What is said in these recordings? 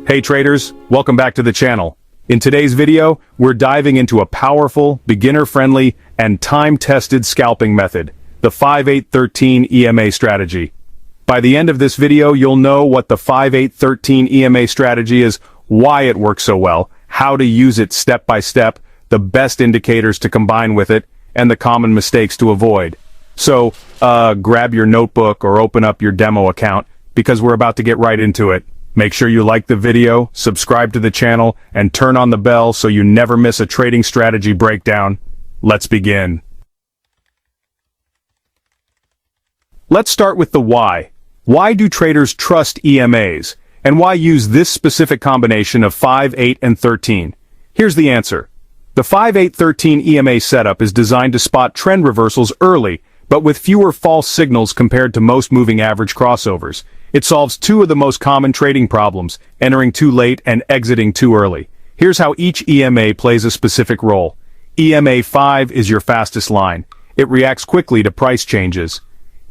Hey traders, welcome back to the channel. In today's video, we're diving into a powerful, beginner-friendly, and time-tested scalping method, the 5-8-13 EMA strategy. By the end of this video, you'll know what the 5-8-13 EMA strategy is, why it works so well, how to use it step by step, the best indicators to combine with it, and the common mistakes to avoid. So, grab your notebook or open up your demo account, because we're about to get right into it. Make sure you like the video, subscribe to the channel, and turn on the bell so you never miss a trading strategy breakdown. Let's begin. Let's start with the why. Why do traders trust EMAs? And why use this specific combination of 5, 8, and 13? Here's the answer. The 5-8-13 EMA setup is designed to spot trend reversals early, but with fewer false signals compared to most moving average crossovers. It solves two of the most common trading problems, entering too late and exiting too early. Here's how each EMA plays a specific role. EMA 5 is your fastest line. It reacts quickly to price changes.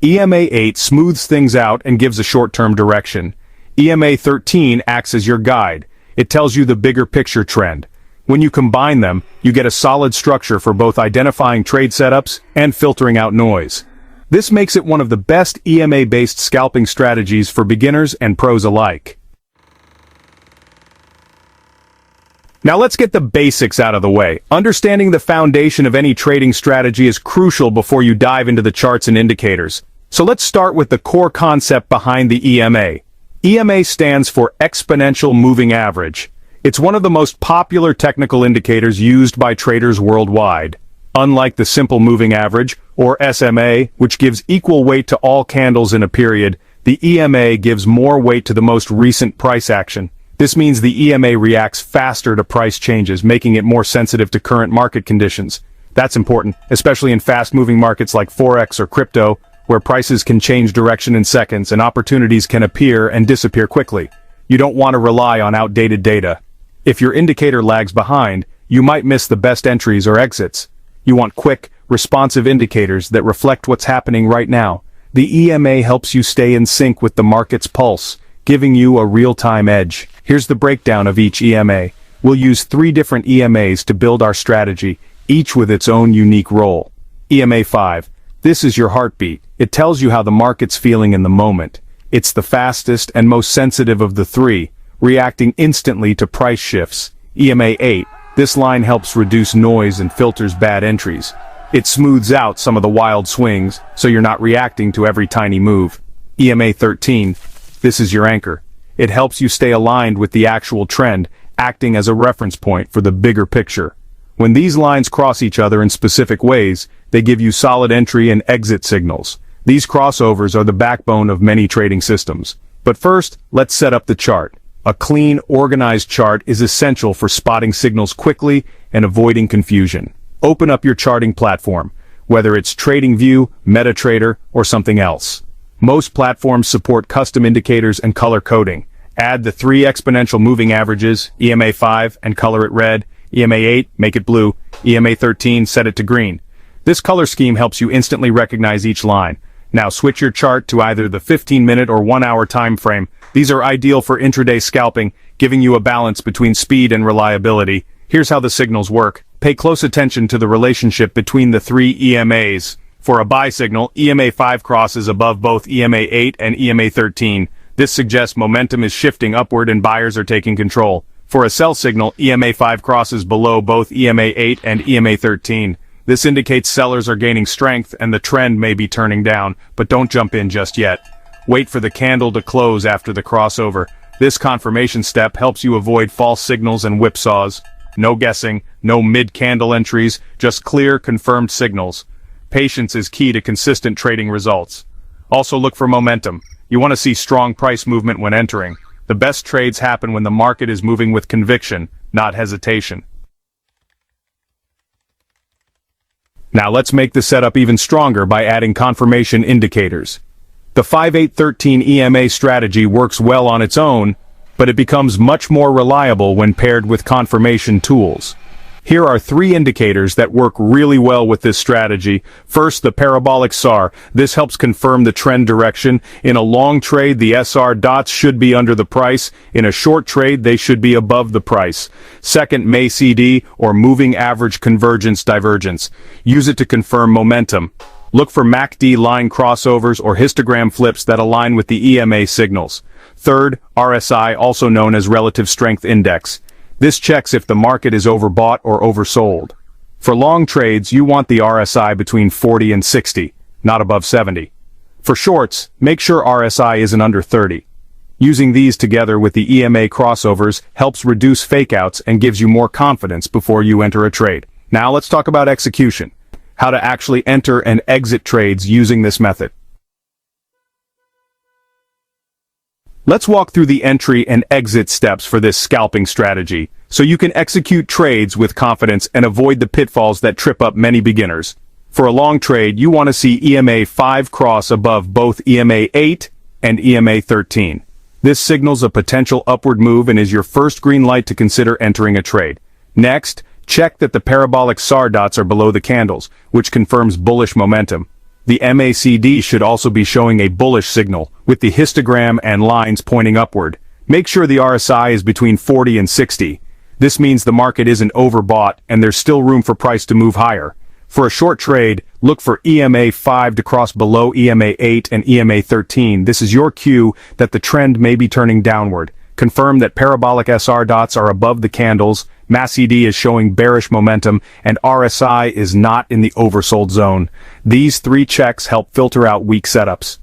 EMA 8 smooths things out and gives a short-term direction. EMA 13 acts as your guide. It tells you the bigger picture trend. When you combine them, you get a solid structure for both identifying trade setups and filtering out noise. This makes it one of the best EMA-based scalping strategies for beginners and pros alike. Now let's get the basics out of the way. Understanding the foundation of any trading strategy is crucial before you dive into the charts and indicators. So let's start with the core concept behind the EMA. EMA stands for Exponential Moving Average. It's one of the most popular technical indicators used by traders worldwide. Unlike the simple moving average, or SMA, which gives equal weight to all candles in a period, the EMA gives more weight to the most recent price action. This means the EMA reacts faster to price changes, making it more sensitive to current market conditions. That's important, especially in fast-moving markets like Forex or crypto, where prices can change direction in seconds and opportunities can appear and disappear quickly. You don't want to rely on outdated data. If your indicator lags behind, you might miss the best entries or exits. You want quick, responsive indicators that reflect what's happening right now. The EMA helps you stay in sync with the market's pulse, giving you a real-time edge. Here's the breakdown of each EMA. We'll use 3 different EMAs to build our strategy, each with its own unique role. EMA 5. This is your heartbeat. It tells you how the market's feeling in the moment. It's the fastest and most sensitive of the 3, reacting instantly to price shifts. EMA 8. This line helps reduce noise and filters bad entries. It smooths out some of the wild swings, so you're not reacting to every tiny move. EMA 13. This is your anchor. It helps you stay aligned with the actual trend, acting as a reference point for the bigger picture. When these lines cross each other in specific ways, they give you solid entry and exit signals. These crossovers are the backbone of many trading systems. But first, let's set up the chart. A clean, organized chart is essential for spotting signals quickly and avoiding confusion. Open up your charting platform, whether it's TradingView, MetaTrader, or something else. Most platforms support custom indicators and color coding. Add the 3 exponential moving averages, EMA 5, and color it red. EMA 8, make it blue. EMA 13, set it to green. This color scheme helps you instantly recognize each line. Now switch your chart to either the 15-minute or 1-hour time frame. These are ideal for intraday scalping, giving you a balance between speed and reliability. Here's how the signals work. Pay close attention to the relationship between the 3 EMAs. For a buy signal, EMA 5 crosses above both EMA 8 and EMA 13. This suggests momentum is shifting upward and buyers are taking control. For a sell signal, EMA 5 crosses below both EMA 8 and EMA 13. This indicates sellers are gaining strength and the trend may be turning down, but don't jump in just yet. Wait for the candle to close after the crossover. This confirmation step helps you avoid false signals and whipsaws. No guessing, no mid-candle entries, just clear, confirmed signals. Patience is key to consistent trading results. Also look for momentum. You want to see strong price movement when entering. The best trades happen when the market is moving with conviction, not hesitation. Now let's make the setup even stronger by adding confirmation indicators. The 5-8-13 EMA strategy works well on its own, but it becomes much more reliable when paired with confirmation tools. Here are three indicators that work really well with this strategy. First, the Parabolic SAR. This helps confirm the trend direction. In a long trade, the SR dots should be under the price. In a short trade, they should be above the price. Second, MACD, or Moving Average Convergence Divergence. Use it to confirm momentum. Look for MACD line crossovers or histogram flips that align with the EMA signals. Third, RSI, also known as Relative Strength Index. This checks if the market is overbought or oversold. For long trades, you want the RSI between 40 and 60, not above 70. For shorts, make sure RSI isn't under 30. Using these together with the EMA crossovers helps reduce fakeouts and gives you more confidence before you enter a trade. Now let's talk about execution. How to actually enter and exit trades using this method. Let's walk through the entry and exit steps for this scalping strategy, so you can execute trades with confidence and avoid the pitfalls that trip up many beginners. For a long trade, you want to see EMA 5 cross above both EMA 8 and EMA 13. This signals a potential upward move and is your first green light to consider entering a trade. Next, check that the Parabolic SAR dots are below the candles, which confirms bullish momentum. The MACD should also be showing a bullish signal, with the histogram and lines pointing upward. Make sure the RSI is between 40 and 60. This means the market isn't overbought and there's still room for price to move higher. For a short trade, look for EMA 5 to cross below EMA 8 and EMA 13. This is your cue that the trend may be turning downward. Confirm that Parabolic SR dots are above the candles, MACD is showing bearish momentum, and RSI is not in the oversold zone. These three checks help filter out weak setups.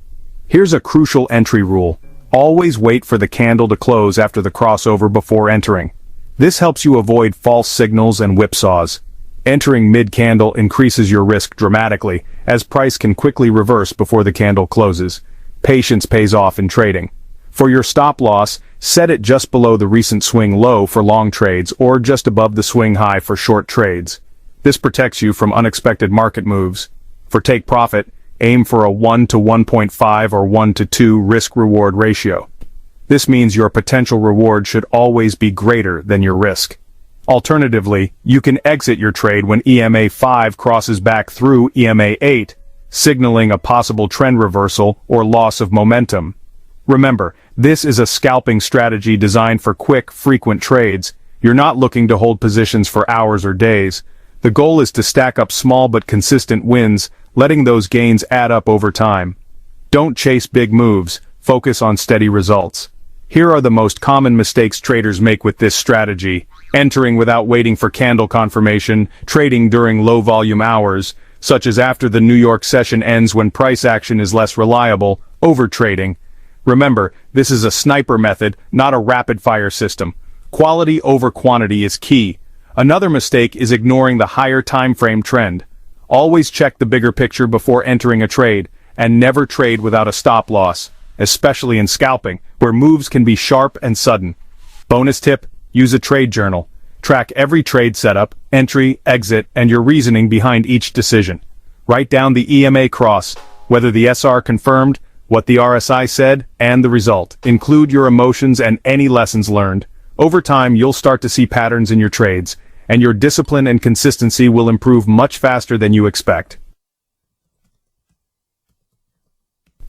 Here's a crucial entry rule. Always wait for the candle to close after the crossover before entering. This helps you avoid false signals and whipsaws. Entering mid-candle increases your risk dramatically, as price can quickly reverse before the candle closes. Patience pays off in trading. For your stop loss, set it just below the recent swing low for long trades or just above the swing high for short trades. This protects you from unexpected market moves. For take profit, aim for a 1 to 1.5 or 1 to 2 risk-reward ratio. This means your potential reward should always be greater than your risk. Alternatively, you can exit your trade when EMA 5 crosses back through EMA 8, signaling a possible trend reversal or loss of momentum. Remember, this is a scalping strategy designed for quick, frequent trades. You're not looking to hold positions for hours or days. The goal is to stack up small but consistent wins, letting those gains add up over time. Don't chase big moves, focus on steady results. Here are the most common mistakes traders make with this strategy: entering without waiting for candle confirmation, trading during low-volume hours, such as after the New York session ends when price action is less reliable, overtrading. Remember, this is a sniper method, not a rapid-fire system. Quality over quantity is key. Another mistake is ignoring the higher time frame trend. Always check the bigger picture before entering a trade, and never trade without a stop loss, especially in scalping, where moves can be sharp and sudden. Bonus tip: use a trade journal. Track every trade setup, entry, exit, and your reasoning behind each decision. Write down the EMA cross, whether the SR confirmed, what the RSI said, and the result. Include your emotions and any lessons learned. Over time, you'll start to see patterns in your trades, and your discipline and consistency will improve much faster than you expect.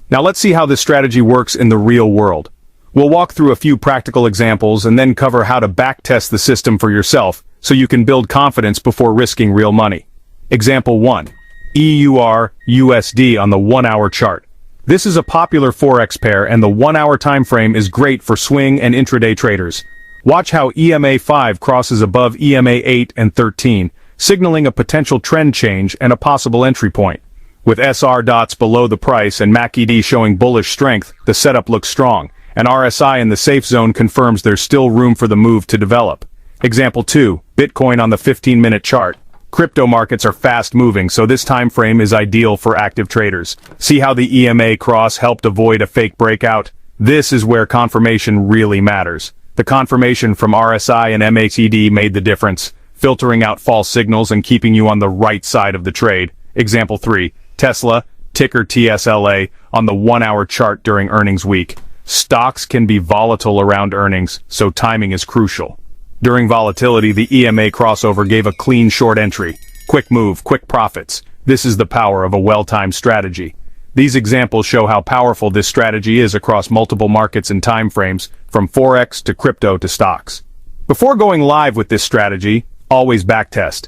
Now let's see how this strategy works in the real world. We'll walk through a few practical examples and then cover how to backtest the system for yourself, so you can build confidence before risking real money. Example 1. EUR USD on the 1-hour chart. This is a popular Forex pair, and the 1-hour time frame is great for swing and intraday traders. Watch how EMA 5 crosses above EMA 8 and 13, signaling a potential trend change and a possible entry point. With SR dots below the price and MACD showing bullish strength, the setup looks strong, and RSI in the safe zone confirms there's still room for the move to develop. Example 2. Bitcoin on the 15-minute chart. Crypto markets are fast-moving, so this time frame is ideal for active traders. See how the EMA cross helped avoid a fake breakout? This is where confirmation really matters. The confirmation from RSI and MACD made the difference, filtering out false signals and keeping you on the right side of the trade. Example 3. Tesla, ticker TSLA, on the 1-hour chart during earnings week. Stocks can be volatile around earnings, so timing is crucial. During volatility, the EMA crossover gave a clean short entry. Quick move, quick profits. This is the power of a well-timed strategy. These examples show how powerful this strategy is across multiple markets and time frames, from Forex to crypto to stocks. Before going live with this strategy, always backtest.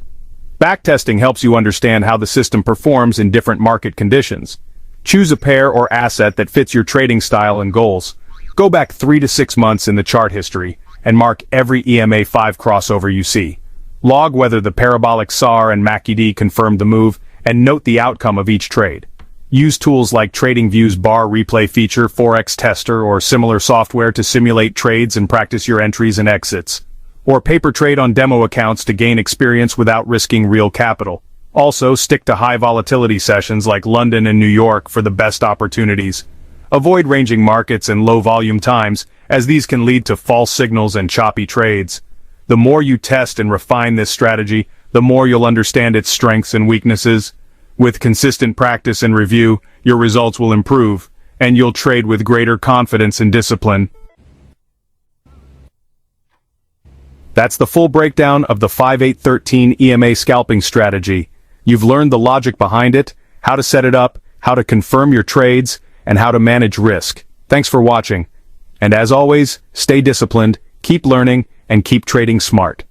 Backtesting helps you understand how the system performs in different market conditions. Choose a pair or asset that fits your trading style and goals. Go back 3 to 6 months in the chart history and mark every EMA 5 crossover you see. Log whether the Parabolic SAR and MACD confirmed the move, and note the outcome of each trade. Use tools like TradingView's bar replay feature, Forex tester, or similar software to simulate trades and practice your entries and exits. Or paper trade on demo accounts to gain experience without risking real capital. Also, stick to high volatility sessions like London and New York for the best opportunities. Avoid ranging markets and low volume times, as these can lead to false signals and choppy trades. The more you test and refine this strategy, the more you'll understand its strengths and weaknesses. With consistent practice and review, your results will improve, and you'll trade with greater confidence and discipline. That's the full breakdown of the 5813 EMA Scalping Strategy. You've learned the logic behind it, how to set it up, how to confirm your trades, and how to manage risk. Thanks for watching. And as always, stay disciplined, keep learning, and keep trading smart.